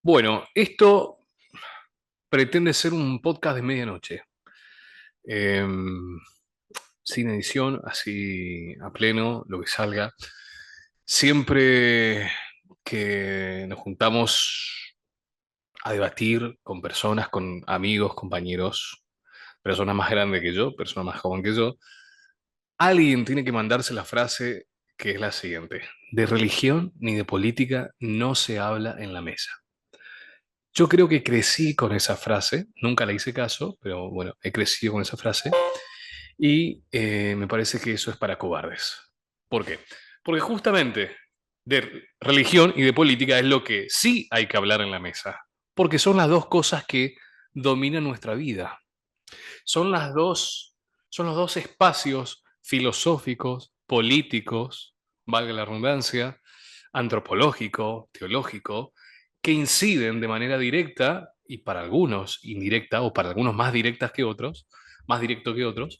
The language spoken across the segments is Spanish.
Bueno, esto pretende ser un podcast de medianoche, em, sin edición, así a pleno, lo que salga. Siempre que nos juntamos a debatir con personas, con amigos, compañeros, personas más grandes que yo, personas más jóvenes que yo, alguien tiene que mandarse la frase que es la siguiente: de religión ni de política no se habla en la mesa. Yo creo que crecí con esa frase, nunca le hice caso, pero bueno, he crecido con esa frase y me parece que eso es para cobardes. ¿Por qué? Porque justamente de religión y de política es lo que sí hay que hablar en la mesa, porque son las dos cosas que dominan nuestra vida. Son son los dos espacios filosóficos, políticos, valga la redundancia, antropológico, teológico, que inciden de manera directa y para algunos indirecta o para algunos más directas que otros, más directo que otros,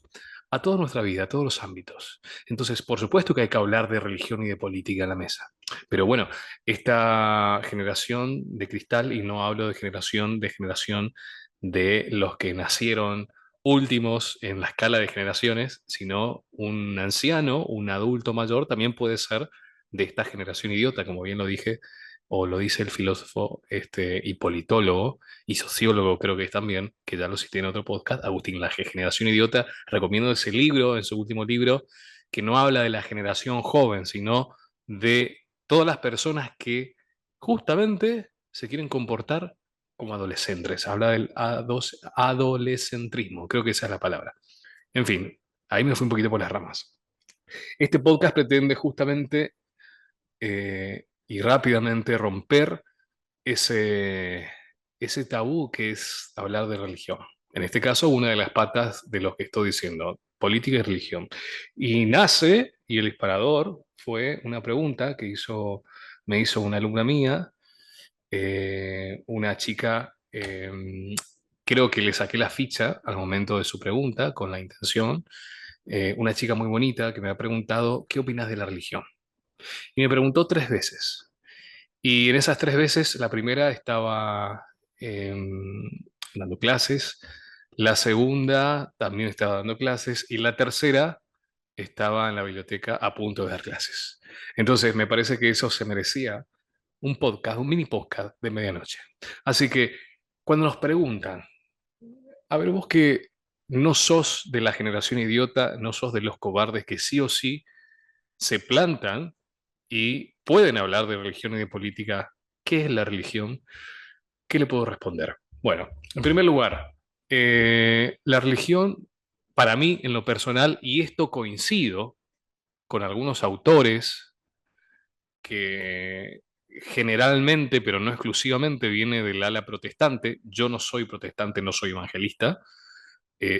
a toda nuestra vida, a todos los ámbitos. Entonces, por supuesto que hay que hablar de religión y de política en la mesa. Pero bueno, esta generación de cristal, y no hablo de generación de los que nacieron últimos en la escala de generaciones, sino un anciano, un adulto mayor, también puede ser de esta generación idiota, como bien lo dije, o lo dice el filósofo y politólogo y sociólogo, creo que es también, que ya lo cité en otro podcast, Agustín Laje, Generación Idiota. Recomiendo ese libro, en su último libro, que no habla de la generación joven, sino de todas las personas que justamente se quieren comportar como adolescentes. Habla del adolescentrismo, creo que esa es la palabra. En fin, ahí me fui un poquito por las ramas. Este podcast pretende justamente y rápidamente romper ese, ese tabú que es hablar de religión. En este caso, una de las patas de lo que estoy diciendo, política y religión. Y nace, y el disparador fue una pregunta que me hizo una alumna mía, una chica, creo que le saqué la ficha al momento de su pregunta con la intención, una chica muy bonita que me ha preguntado, ¿qué opinas de la religión? Y me preguntó tres veces. Y en esas tres veces, la primera estaba dando clases, la segunda también estaba dando clases y la tercera estaba en la biblioteca a punto de dar clases. Entonces, me parece que eso se merecía un podcast, un mini podcast de medianoche. Así que cuando nos preguntan, a ver, vos que no sos de la generación idiota, no sos de los cobardes que sí o sí se plantan y pueden hablar de religión y de política, ¿qué es la religión? ¿Qué le puedo responder? Bueno, en primer lugar, la religión, para mí, en lo personal, y esto coincido con algunos autores que generalmente, pero no exclusivamente, viene del ala protestante. Yo no soy protestante, no soy evangelista.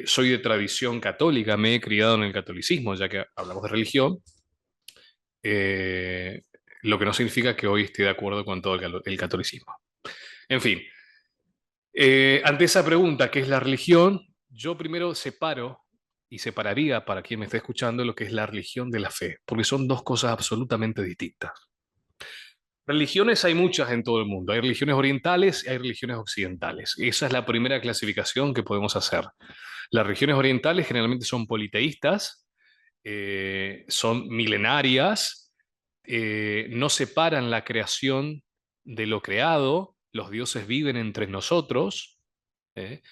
Soy de tradición católica, me he criado en el catolicismo, ya que hablamos de religión. eh, lo que no significa que hoy esté de acuerdo con todo el catolicismo. En fin, ante esa pregunta, ¿qué es la religión? Yo primero separo y separaría para quien me esté escuchando lo que es la religión de la fe, porque son dos cosas absolutamente distintas. Religiones hay muchas en todo el mundo. Hay religiones orientales y hay religiones occidentales. Esa es la primera clasificación que podemos hacer. Las religiones orientales generalmente son politeístas, son milenarias, no separan la creación de lo creado, los dioses viven entre nosotros. ¿eh?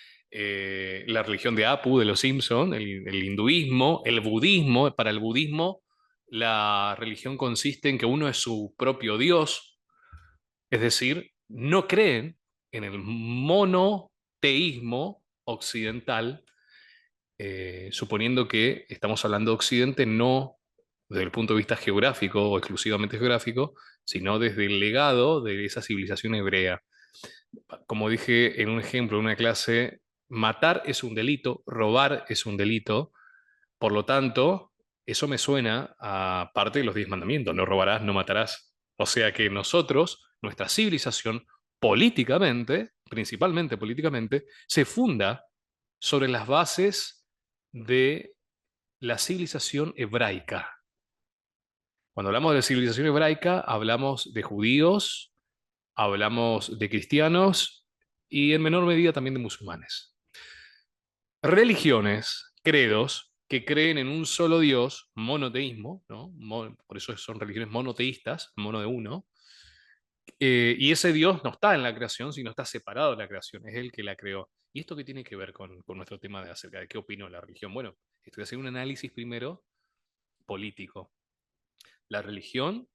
La religión de Apu, de los Simpson, el hinduismo, el budismo. Para el budismo, la religión consiste en que uno es su propio Dios, es decir, no creen en el monoteísmo occidental, suponiendo que estamos hablando de Occidente no desde el punto de vista geográfico o exclusivamente geográfico, sino desde el legado de esa civilización hebrea. Como dije en un ejemplo, en una clase, matar es un delito, robar es un delito, por lo tanto, eso me suena a parte de los 10 mandamientos: no robarás, no matarás. O sea que nosotros, nuestra civilización, políticamente, principalmente políticamente, se funda sobre las bases de la civilización hebraica. Cuando hablamos de la civilización hebraica, hablamos de judíos, hablamos de cristianos y en menor medida también de musulmanes. Religiones, credos que creen en un solo Dios, monoteísmo, ¿no? Por eso son religiones monoteístas, mono de uno, y ese Dios no está en la creación, sino está separado de la creación, es el que la creó. ¿Y esto qué tiene que ver con nuestro tema de acerca de qué opino de la religión? Bueno, estoy haciendo un análisis primero político. La religión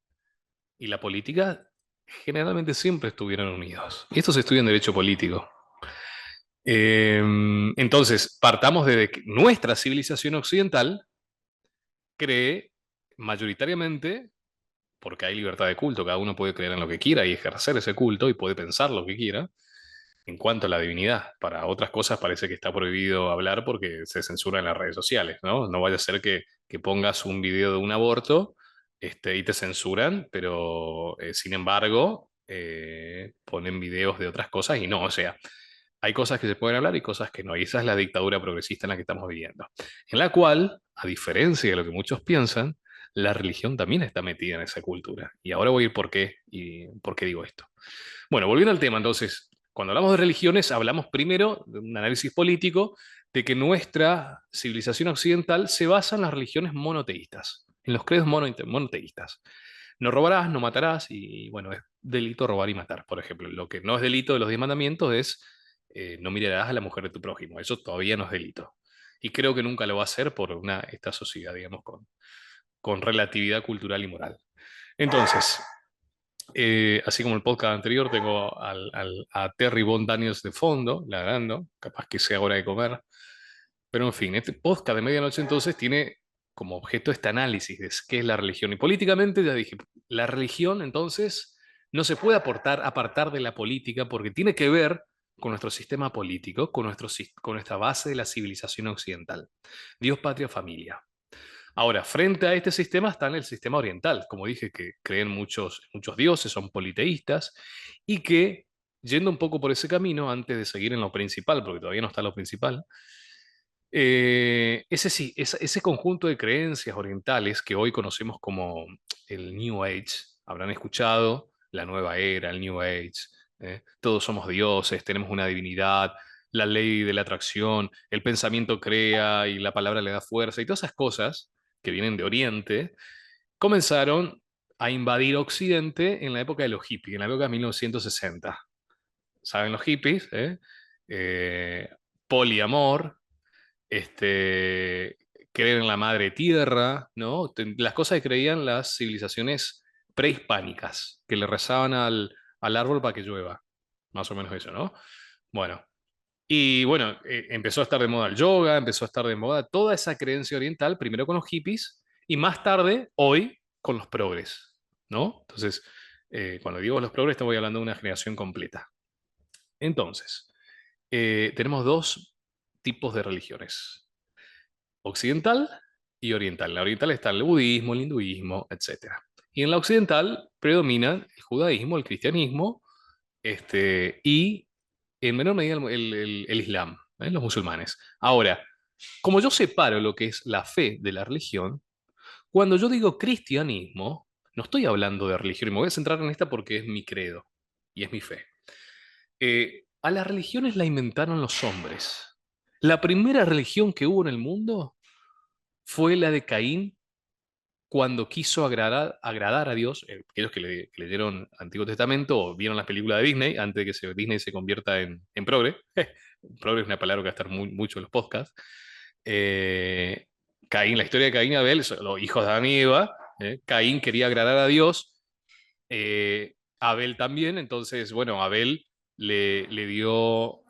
y la política generalmente siempre estuvieron unidos. Y esto se estudia en derecho político. Eh, entonces, partamos de que nuestra civilización occidental cree mayoritariamente, porque hay libertad de culto, cada uno puede creer en lo que quiera y ejercer ese culto y puede pensar lo que quiera, en cuanto a la divinidad. Para otras cosas parece que está prohibido hablar porque se censura en las redes sociales, ¿no? No vaya a ser que pongas un video de un aborto y te censuran, pero sin embargo ponen videos de otras cosas y no, o sea, hay cosas que se pueden hablar y cosas que no, y esa es la dictadura progresista en la que estamos viviendo, en la cual, a diferencia de lo que muchos piensan, la religión también está metida en esa cultura. Y ahora voy a ir por qué y por qué digo esto. Bueno, volviendo al tema, entonces, cuando hablamos de religiones, hablamos primero de un análisis político de que nuestra civilización occidental se basa en las religiones monoteístas, en los credos monoteístas. No robarás, no matarás, y bueno, es delito robar y matar, por ejemplo. Lo que no es delito de los 10 mandamientos es no mirarás a la mujer de tu prójimo. Eso todavía no es delito. Y creo que nunca lo va a ser por esta sociedad, digamos, con relatividad cultural y moral. Entonces, así como el podcast anterior, tengo a Terry Von Daniels de fondo, ladrando, capaz que sea hora de comer. Pero en fin, este podcast de medianoche entonces tiene como objeto este análisis de qué es la religión. Y políticamente, ya dije, la religión entonces no se puede apartar de la política porque tiene que ver con nuestro sistema político, con nuestra base de la civilización occidental. Dios, patria, familia. Ahora, frente a este sistema está el sistema oriental, como dije, que creen muchos dioses, son politeístas, y que, yendo un poco por ese camino, antes de seguir en lo principal, porque todavía no está lo principal, ese sí, ese conjunto de creencias orientales que hoy conocemos como el New Age, habrán escuchado la nueva era, el New Age, todos somos dioses, tenemos una divinidad, la ley de la atracción, el pensamiento crea y la palabra le da fuerza y todas esas cosas que vienen de Oriente, comenzaron a invadir Occidente en la época de los hippies, en la época de 1960. ¿Saben los hippies? Eh, poliamor, este, creer en la madre tierra, ¿no? Las cosas que creían las civilizaciones prehispánicas, que le rezaban al árbol para que llueva, más o menos eso, ¿no? Bueno, y bueno, empezó a estar de moda el yoga, empezó a estar de moda toda esa creencia oriental, primero con los hippies y más tarde, hoy, con los progres, ¿no? Entonces, cuando digo los progres, te voy hablando de una generación completa. Entonces, tenemos dos tipos de religiones occidental y oriental. En la oriental está el budismo, el hinduismo, etcétera. Y en la occidental predominan el judaísmo, el cristianismo, y en menor medida el islam, los musulmanes. Ahora, como yo separo lo que es la fe de la religión, cuando yo digo cristianismo, no estoy hablando de religión, y me voy a centrar en esta porque es mi credo y es mi fe. A las religiones la inventaron los hombres. La primera religión que hubo en el mundo fue la de Caín cuando quiso agradar a Dios. Aquellos que leyeron Antiguo Testamento o vieron las películas de Disney, antes de que Disney se convierta en progre. Progre es una palabra que va a estar mucho en los podcasts. Eh, Caín, la historia de Caín y Abel, son los hijos de Adán y Eva. Caín quería agradar a Dios, Abel también, entonces, bueno, Abel le dio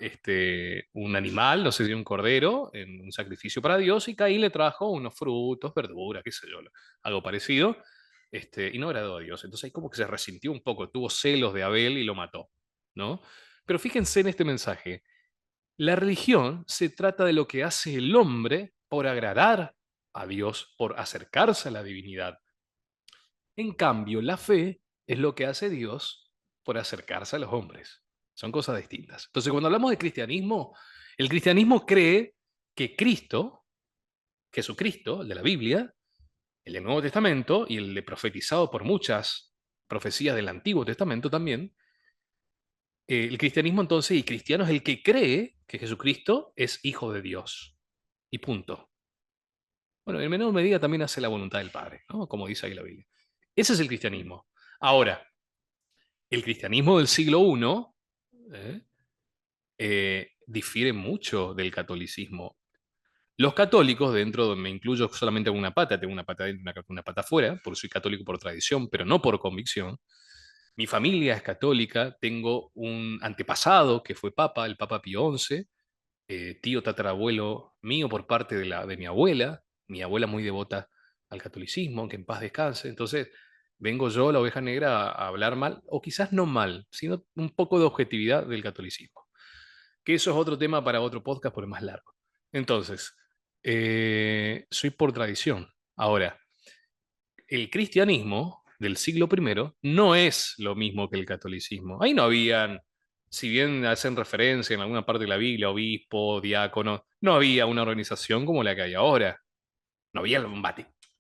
un animal, no sé si un cordero, en un sacrificio para Dios, y Caín le trajo unos frutos, verduras, qué sé yo, algo parecido, y no agradó a Dios. Entonces ahí como que se resintió un poco, tuvo celos de Abel y lo mató, ¿no? Pero fíjense en este mensaje, la religión se trata de lo que hace el hombre por agradar a Dios, por acercarse a la divinidad. En cambio, la fe es lo que hace Dios por acercarse a los hombres. Son cosas distintas. Entonces, cuando hablamos de cristianismo, el cristianismo cree que Cristo, Jesucristo, el de la Biblia, el del Nuevo Testamento y el de profetizado por muchas profecías del Antiguo Testamento también, El cristianismo entonces, y cristiano es el que cree que Jesucristo es hijo de Dios. Y punto. Bueno, en menor medida también hace la voluntad del Padre, ¿no? Como dice ahí la Biblia. Ese es el cristianismo. Ahora, el cristianismo del siglo I ¿eh? Difiere mucho del catolicismo. Los católicos, me incluyo solamente con una pata, tengo una pata dentro y una pata afuera, porque soy católico por tradición, pero no por convicción. Mi familia es católica, tengo un antepasado que fue papa, el Papa Pío XI, tío tatarabuelo mío por parte de mi abuela muy devota al catolicismo, que en paz descanse. Entonces, vengo yo, la oveja negra, a hablar mal, o quizás no mal, sino un poco de objetividad del catolicismo. Que eso es otro tema para otro podcast, porque es más largo. Entonces, soy por tradición. Ahora, el cristianismo del siglo I no es lo mismo que el catolicismo. Ahí no habían, si bien hacen referencia en alguna parte de la Biblia, obispo, diácono, no había una organización como la que hay ahora. No había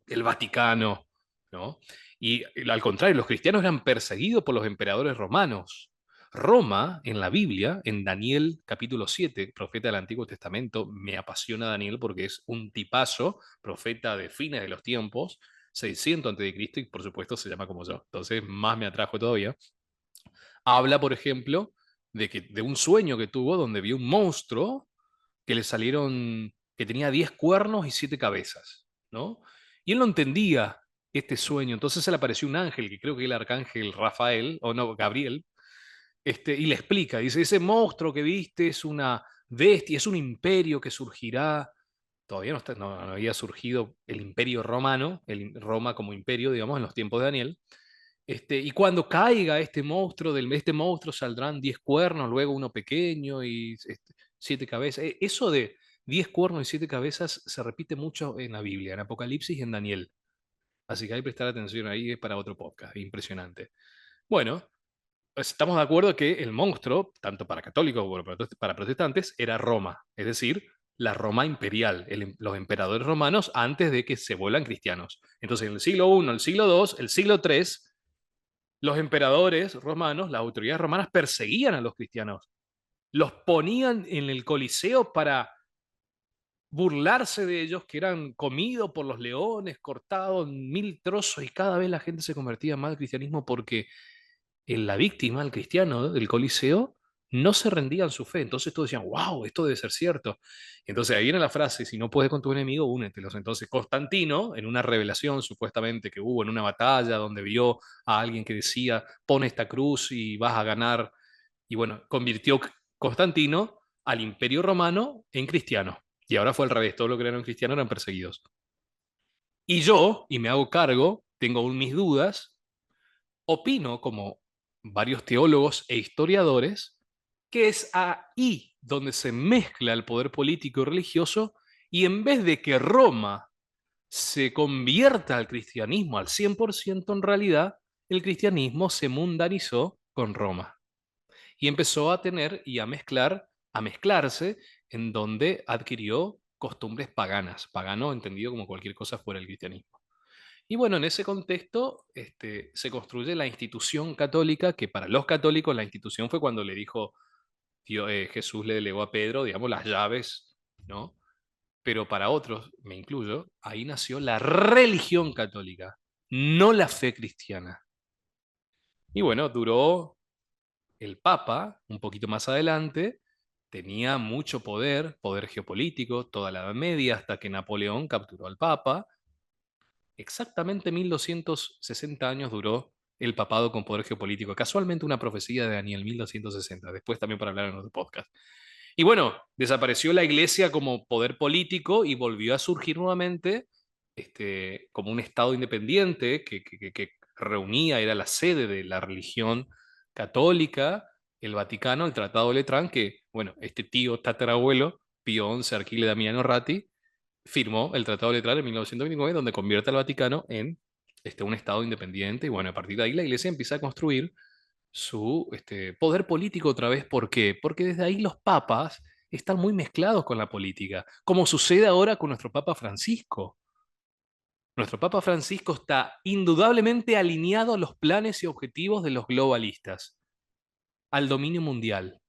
el Vaticano, ¿no? Y al contrario, los cristianos eran perseguidos por los emperadores romanos. Roma, en la Biblia, en Daniel capítulo 7, profeta del Antiguo Testamento, me apasiona Daniel porque es un tipazo, profeta de fines de los tiempos, 600 antes de Cristo, y por supuesto se llama como yo. Entonces, más me atrajo todavía. Habla, por ejemplo, de un sueño que tuvo donde vio un monstruo que le salieron, que tenía 10 cuernos y 7 cabezas, ¿no? Y él no entendía este sueño, entonces se le apareció un ángel, que creo que es el arcángel Rafael, o no, Gabriel, y le explica, dice, ese monstruo que viste es una bestia, es un imperio que surgirá, todavía no había surgido el imperio romano, Roma como imperio, digamos, en los tiempos de Daniel, y cuando caiga este monstruo saldrán 10 cuernos, luego uno pequeño y 7 cabezas. Eso de 10 cuernos y 7 cabezas se repite mucho en la Biblia, en Apocalipsis y en Daniel. Así que hay que prestar atención ahí, es para otro podcast, impresionante. Bueno, pues estamos de acuerdo que el monstruo, tanto para católicos como para protestantes, era Roma, es decir, la Roma imperial, los emperadores romanos antes de que se vuelvan cristianos. Entonces, en el siglo I, el siglo II, el siglo III, los emperadores romanos, las autoridades romanas perseguían a los cristianos, los ponían en el Coliseo para burlarse de ellos, que eran comidos por los leones, cortados en mil trozos, y cada vez la gente se convertía más al cristianismo porque la víctima, el cristiano del Coliseo, no se rendía en su fe. Entonces todos decían, wow, esto debe ser cierto. Entonces ahí viene la frase, si no puedes con tu enemigo, únetelos. Entonces Constantino, en una revelación supuestamente que hubo en una batalla donde vio a alguien que decía, pon esta cruz y vas a ganar, y bueno, convirtió Constantino al imperio romano en cristiano. Y ahora fue al revés, todos los que eran cristianos eran perseguidos. Y yo, y me hago cargo, tengo aún mis dudas, opino, como varios teólogos e historiadores, que es ahí donde se mezcla el poder político y religioso, y en vez de que Roma se convierta al cristianismo al 100%, en realidad el cristianismo se mundanizó con Roma y empezó a tener y a mezclarse, en donde adquirió costumbres paganas, pagano entendido como cualquier cosa fuera del cristianismo. Y bueno, en ese contexto se construye la institución católica, que para los católicos la institución fue cuando le dijo, Jesús le delegó a Pedro, digamos, las llaves, ¿no? Pero para otros, me incluyo, ahí nació la religión católica, no la fe cristiana. Y bueno, duró el Papa, un poquito más adelante, tenía mucho poder, poder geopolítico, toda la Edad Media, hasta que Napoleón capturó al Papa. Exactamente 1260 años duró el papado con poder geopolítico. Casualmente una profecía de Daniel, 1260. Después también para hablar en otro podcast. Y bueno, desapareció la iglesia como poder político y volvió a surgir nuevamente como un estado independiente que reunía, era la sede de la religión católica, el Vaticano, el Tratado de Letrán, que, bueno, este tío tatarabuelo, Pío XI Arquile Damiano Ratti, firmó el Tratado de Letrán en 1929, donde convierte al Vaticano en un estado independiente. Y bueno, a partir de ahí la iglesia empieza a construir su poder político otra vez. ¿Por qué? Porque desde ahí los papas están muy mezclados con la política, como sucede ahora con nuestro Papa Francisco. Nuestro Papa Francisco está indudablemente alineado a los planes y objetivos de los globalistas. al dominio mundial.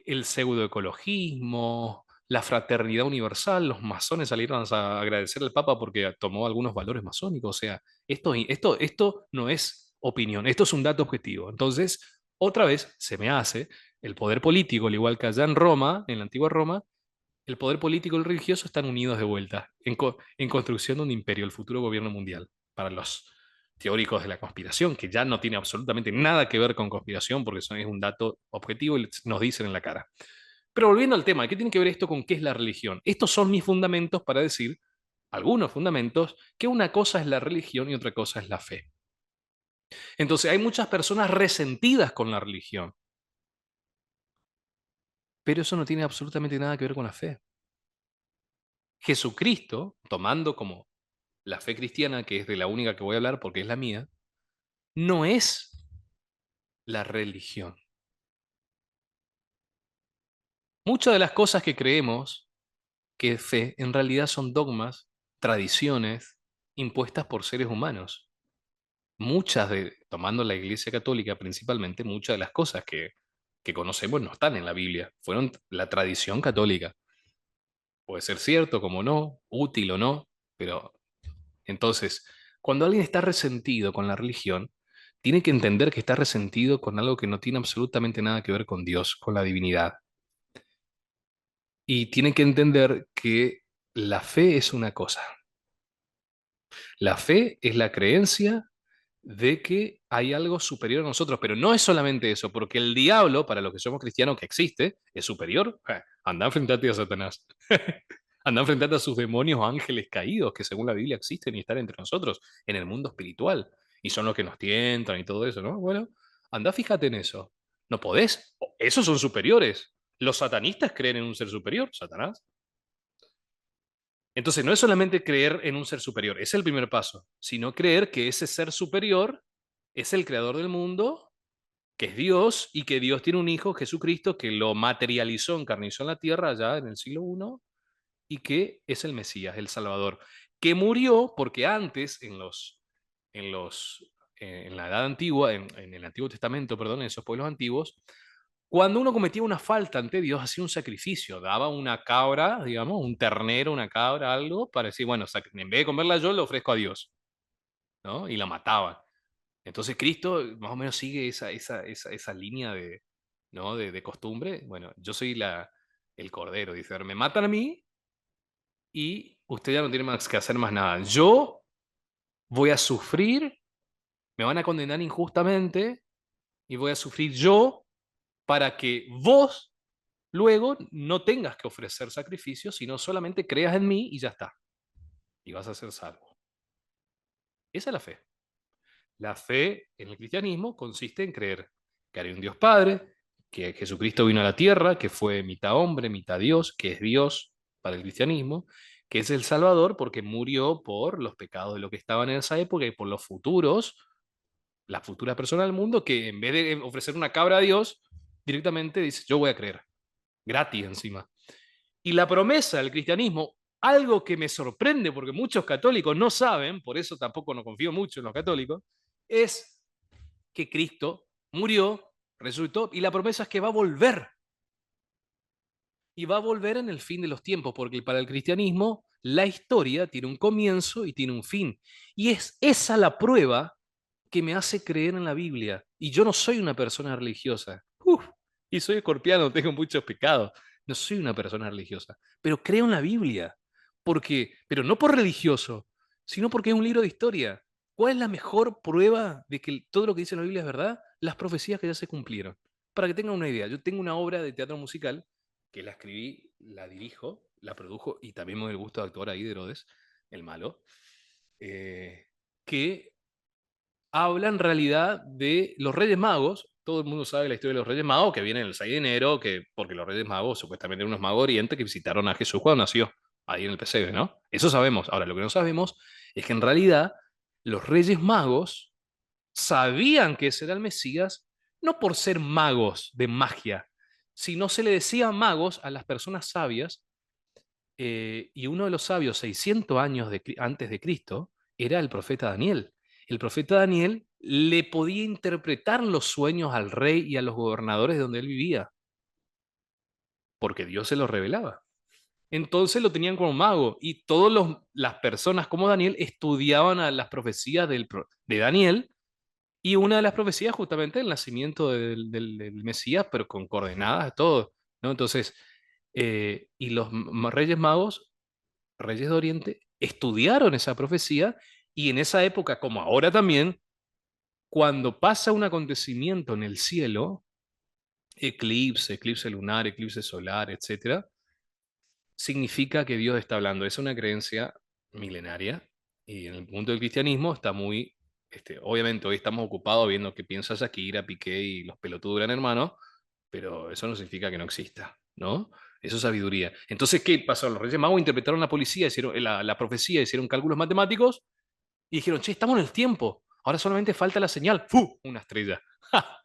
El pseudoecologismo, la fraternidad universal, los masones salieron a agradecer al Papa porque tomó algunos valores masónicos. O sea, esto no es opinión, esto es un dato objetivo. Entonces, otra vez se me hace el poder político, al igual que allá en Roma, en la antigua Roma, el poder político y el religioso están unidos de vuelta en construcción de un imperio, el futuro gobierno mundial. Para los teóricos de la conspiración, que ya no tiene absolutamente nada que ver con conspiración, porque eso es un dato objetivo y nos dicen en la cara. Pero volviendo al tema, ¿qué tiene que ver esto con qué es la religión? Estos son mis fundamentos para decir, algunos fundamentos, que una cosa es la religión y otra cosa es la fe. Entonces, hay muchas personas resentidas con la religión, pero eso no tiene absolutamente nada que ver con la fe. Jesucristo, tomando como la fe cristiana, que es de la única que voy a hablar porque es la mía, no es la religión. Muchas de las cosas que creemos que es fe, en realidad son dogmas, tradiciones impuestas por seres humanos. Tomando la Iglesia Católica principalmente, muchas de las cosas que conocemos no están en la Biblia, fueron la tradición católica. Puede ser cierto, como no, útil o no, pero entonces, cuando alguien está resentido con la religión, tiene que entender que está resentido con algo que no tiene absolutamente nada que ver con Dios, con la divinidad. Y tiene que entender que la fe es una cosa. La fe es la creencia de que hay algo superior a nosotros, pero no es solamente eso, porque el diablo, para los que somos cristianos que existe, es superior. Anda, enfrentate a Satanás. Anda, enfrentate a sus demonios o ángeles caídos, que según la Biblia existen y están entre nosotros en el mundo espiritual. Y son los que nos tientan y todo eso, ¿no? Bueno, anda, fíjate en eso. No podés. Esos son superiores. Los satanistas creen en un ser superior, Satanás. Entonces, no es solamente creer en un ser superior, es el primer paso, sino creer que ese ser superior es el creador del mundo, que es Dios, y que Dios tiene un hijo, Jesucristo, que lo materializó, encarnizó en la tierra allá en el siglo I, y que es el Mesías, el Salvador, que murió porque antes, en la Edad Antigua, en el Antiguo Testamento, perdón, en esos pueblos antiguos, cuando uno cometía una falta ante Dios, hacía un sacrificio, daba una cabra, digamos, un ternero, una cabra, algo, para decir, bueno, en vez de comerla yo, le ofrezco a Dios, ¿no? Y la mataban. Entonces Cristo más o menos sigue esa línea de, ¿no? de costumbre. Bueno, yo soy el cordero, dice, me matan a mí y usted ya no tiene más que hacer más nada. Yo voy a sufrir, me van a condenar injustamente y voy a sufrir yo para que vos luego no tengas que ofrecer sacrificios, sino solamente creas en mí y ya está. Y vas a ser salvo. Esa es la fe. La fe en el cristianismo consiste en creer que hay un Dios Padre, que Jesucristo vino a la tierra, que fue mitad hombre, mitad Dios, que es Dios para el cristianismo, que es el Salvador porque murió por los pecados de lo que estaban en esa época y por los futuros, la futura persona del mundo, que en vez de ofrecer una cabra a Dios, directamente dice, yo voy a creer, gratis encima. Y la promesa del cristianismo, algo que me sorprende porque muchos católicos no saben, por eso tampoco no confío mucho en los católicos, es que Cristo murió, resucitó, y la promesa es que va a volver. Y va a volver en el fin de los tiempos, porque para el cristianismo la historia tiene un comienzo y tiene un fin. Y es esa la prueba que me hace creer en la Biblia. Y yo no soy una persona religiosa. Y soy escorpiano, tengo muchos pecados. No soy una persona religiosa, pero creo en la Biblia. Pero no por religioso, sino porque es un libro de historia. ¿Cuál es la mejor prueba de que todo lo que dice la Biblia es verdad? Las profecías que ya se cumplieron. Para que tengan una idea, yo tengo una obra de teatro musical que la escribí, la dirijo, la produjo y también me dio el gusto de actuar ahí de Herodes, el malo, eh, que habla en realidad de los Reyes Magos. Todo el mundo sabe la historia de los Reyes Magos, que vienen el 6 de enero, porque los Reyes Magos supuestamente eran unos magos orientes que visitaron a Jesús cuando nació, ahí en el pesebre, ¿no? Eso sabemos. Ahora, lo que no sabemos es que en realidad los Reyes Magos sabían que ese era el Mesías, no por ser magos de magia, sino se le decía magos a las personas sabias, y uno de los sabios, 600 años antes de Cristo, era el profeta Daniel. El profeta Daniel le podía interpretar los sueños al rey y a los gobernadores de donde él vivía, porque Dios se los revelaba. Entonces lo tenían como mago y todas las personas como Daniel estudiaban a las profecías de Daniel y una de las profecías justamente el nacimiento del Mesías, pero con coordenadas, todo, ¿no? Entonces, y los reyes magos, reyes de Oriente, estudiaron esa profecía y en esa época, como ahora también, cuando pasa un acontecimiento en el cielo, eclipse, eclipse lunar, eclipse solar, etcétera, significa que Dios está hablando. Es una creencia milenaria y en el punto del cristianismo está muy, obviamente hoy estamos ocupados viendo qué piensa Shakira, Piqué y los pelotudos Gran Hermano, pero eso no significa que no exista, ¿no? Eso es sabiduría. Entonces, ¿qué pasó? Los Reyes Magos interpretaron la policía, hicieron la profecía, hicieron cálculos matemáticos y dijeron, che, estamos en el tiempo, ahora solamente falta la señal. ¡Fu! Una estrella. ¡Ja!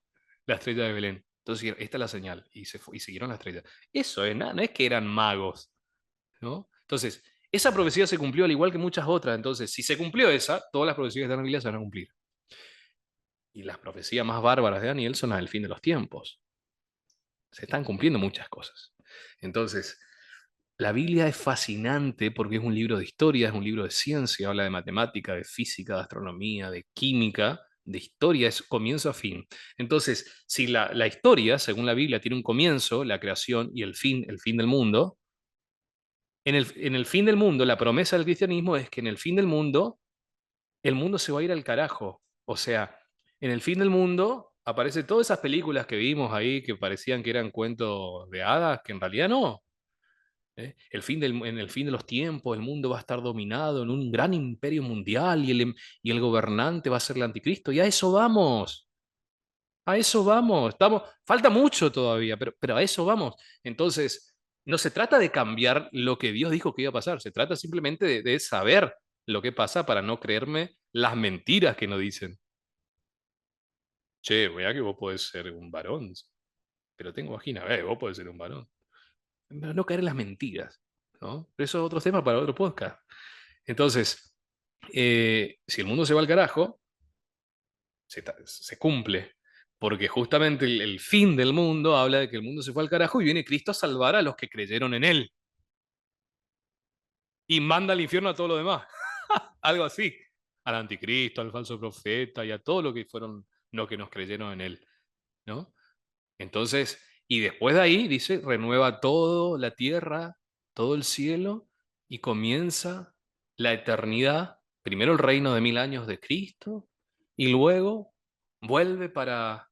La estrella de Belén. Entonces, dijeron, esta es la señal y, y siguieron la estrella. Eso es, nada, no es que eran magos, ¿no? Entonces, esa profecía se cumplió al igual que muchas otras. Entonces, si se cumplió esa, todas las profecías que están en la Biblia se van a cumplir. Y las profecías más bárbaras de Daniel son las del fin de los tiempos. Se están cumpliendo muchas cosas. Entonces, la Biblia es fascinante porque es un libro de historia, es un libro de ciencia, habla de matemática, de física, de astronomía, de química, de historia, es comienzo a fin. Entonces, si la historia, según la Biblia, tiene un comienzo, la creación, y el fin del mundo, en el fin del mundo, la promesa del cristianismo es que en el fin del mundo, el mundo se va a ir al carajo. O sea, en el fin del mundo aparecen todas esas películas que vimos ahí que parecían que eran cuentos de hadas, que en realidad no. En el fin de los tiempos, el mundo va a estar dominado en un gran imperio mundial y el gobernante va a ser el anticristo. Y a eso vamos. A eso vamos, falta mucho todavía, pero a eso vamos. Entonces, no se trata de cambiar lo que Dios dijo que iba a pasar, se trata simplemente de saber lo que pasa para no creerme las mentiras que nos dicen. Che, vea que vos podés ser un varón, pero tengo vagina, vos podés ser un varón. Pero no caer en las mentiras, ¿no? Pero eso es otro tema para otro podcast. Entonces, si el mundo se va al carajo, se cumple. Porque justamente el fin del mundo habla de que el mundo se fue al carajo y viene Cristo a salvar a los que creyeron en Él. Y manda al infierno a todo lo demás. Algo así. Al anticristo, al falso profeta y a todo lo que fueron los que nos creyeron en Él. ¿No? Entonces, y después de ahí, dice, renueva todo la tierra, todo el cielo y comienza la eternidad. Primero el reino de 1000 años de Cristo y luego vuelve para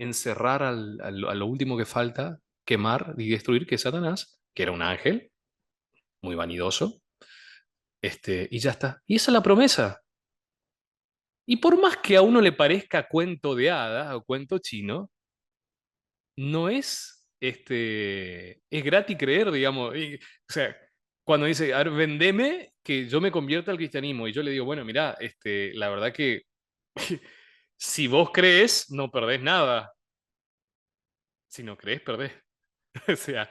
encerrar a lo último que falta, quemar y destruir, que es Satanás, que era un ángel muy vanidoso, y ya está. Y esa es la promesa. Y por más que a uno le parezca cuento de hadas o cuento chino, no es, es gratis creer, digamos. O sea, cuando dice, a ver, vendeme que yo me convierta al cristianismo, y yo le digo, bueno, mira, la verdad que si vos crees, no perdés nada. Si no crees, perdés. O sea,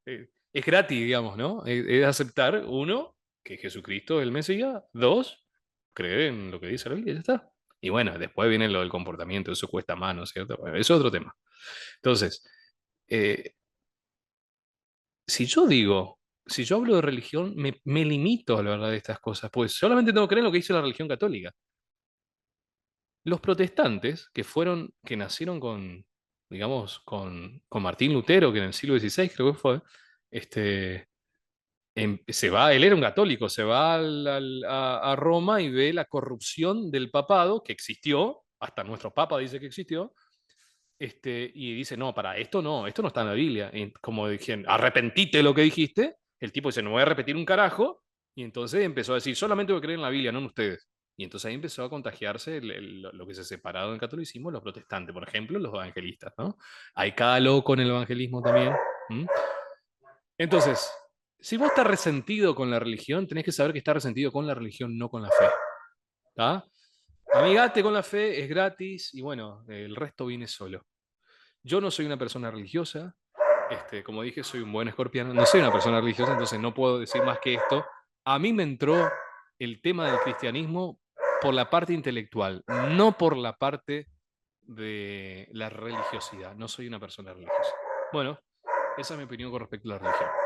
es gratis, digamos, ¿no? Es aceptar, uno, que Jesucristo es el Mesías, dos, creer en lo que dice la Biblia, y ya está. Y bueno, después viene lo del comportamiento, eso cuesta más, ¿no es cierto? Bueno, eso es otro tema. Entonces, eh, si yo digo, si yo hablo de religión, me limito a la verdad de estas cosas, pues solamente tengo que creer en lo que dice la religión católica. Los protestantes, que nacieron digamos, con Martín Lutero, que en el siglo XVI creo que fue, este, él era un católico, se va a Roma y ve la corrupción del papado que existió, hasta nuestro papa dice que existió, y dice, no, para esto no, esto no está en la Biblia. Y como dijeron, arrepentite de lo que dijiste, el tipo dice, no voy a repetir un carajo, y entonces empezó a decir, solamente voy a creer en la Biblia, no en ustedes. Y entonces ahí empezó a contagiarse lo que se separado en el catolicismo, los protestantes, por ejemplo, los evangelistas, ¿no? Hay cada loco en el evangelismo también. ¿Mm? Entonces, si vos estás resentido con la religión, tenés que saber que estás resentido con la religión, no con la fe. ¿Está? Amigate con la fe, es gratis y bueno, el resto viene solo. Yo no soy una persona religiosa, como dije, soy un buen escorpiano, no soy una persona religiosa, entonces no puedo decir más que esto. A mí me entró el tema del cristianismo por la parte intelectual, no por la parte de la religiosidad. No soy una persona religiosa. Bueno, esa es mi opinión con respecto a la religión.